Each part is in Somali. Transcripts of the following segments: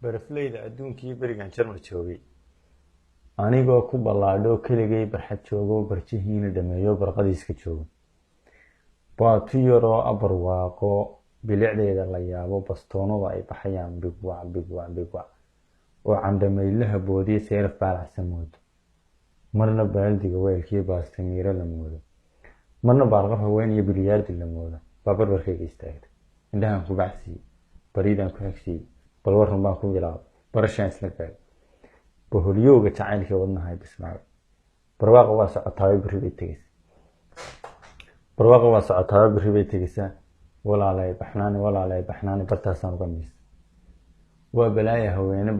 barafleyda adduunkii berigan Jarmal joogay anigoo ku ballaadho keligay barxad joogo barjihiina dhameeyo barqadiiska joogo waa tu yaroo abarwaaqo bilicdeeda la yaabo bastoonada ay baxayaan bigwac oo candhamaylaha boodiye seeraf baalaxsan moodo marna baaldiga weelkii baastamiiro la moodo marna baarqaf haween iyo bilyaardi la moodo baa barbarkayga istaagtay indhahan ku baxsiiyey bariidaan ku xigsiiyey bal warran baan ku bilaabay barashaan isla gaadhay boholyooga jacaylkii wadnahay bismaaga barwaaqa waa socotaaba berri bay tegaysaa walaalay baxnaani bartaasaan uga miis waa balaaya haweene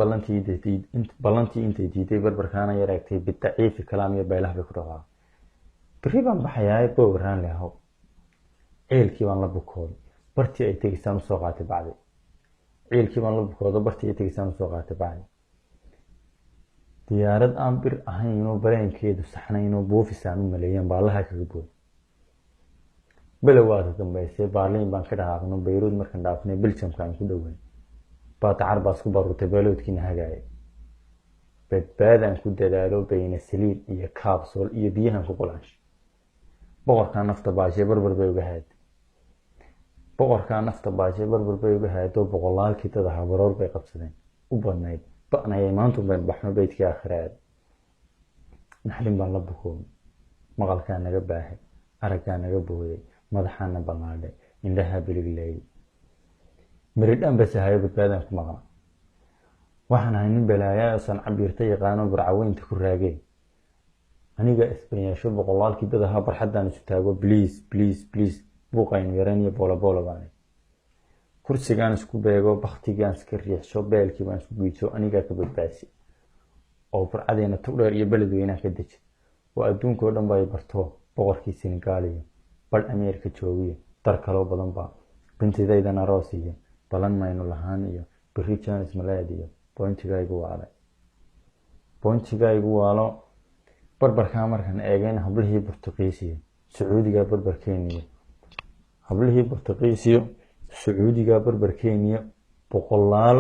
ballantii intay diiday barbarkaana yaraagtay bidaciifi kalaam iyo baylah bay ku dhaqaaqay berri baan baxayaa boowaraan lehow ceelkii baan la bukooday bartii ay tegaysaan usoo qaatay bacdi diyaarad aan bir ahaynoo bareenkeedu saxnaynoo buufisaan u maleeyeen baallaha kaga booday belowaada dambaysay baarliin baan ka dhaqaaqno bayruud markaan dhaafnay biljamka aan ku dhoweyn baatacar baas ku baruurtay beeloodkiina hagaaya badbaadaan ku dadaalo bayna saliid iyo kaabsool iyo biyahan ku qulaanshay boqorkaa nafta baashay barbar bay uga haadoo boqolaalkii dad ahaa baroor bay qabsadeen u badnayd ba'nayay maantu bayn baxno beydkii aakhiraad naxlin baan la bukoomay maqalkaa naga baahay araggaa naga booday madaxaana ballaadhay indhahaa biligleeyay miridhaan basahayo badbaadaan ku maqna waxaan ahay nin balaayaa oosan cabiirta yaqaano barcaweynta ku raageen aniga isbanyaasho boqolaalkii dad ahaa barxaddaan isu taago bliis buuqaynu yareen iyo boolaboola baanay kursigaan isku beego baktigaan iska riixsho beelkii baan isku giijo anigaa ka badbaasi oo burcadeena tugdheer iyo beledweynaan ka deji oo adduunkao dhan bay barto boqorkii senegaaliyo badh ameerika joogiyo dar kaloo badan baa bintidaydan aroos iyo balan maynu lahaan iyo berri janis maleed iyo boontigaa igu waalo barbarkaa markaan eegayn hablihii burtuqiisiyo sacuudiga barbarkeeniyo boqolaal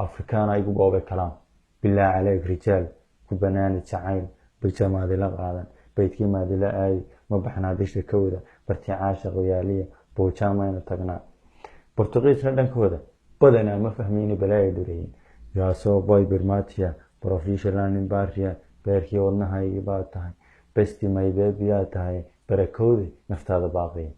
afrikaana igu boobay kalaam bilaa caleeg rijaal ku banaani jacayl bijamaadila qaadan baydkii maadila aayi ma baxnaa bisha kowda bartii caashiqo yaaliya buujaa maynu tagnaa burtuqiisna dhankooda badanaa ma fahmayna balaaya dhureyin yaasoo boy birmatia professionalin baria beerkii wadnahaygii baa tahay besti maybeebiyaa tahay barakowday naftaada baaqiya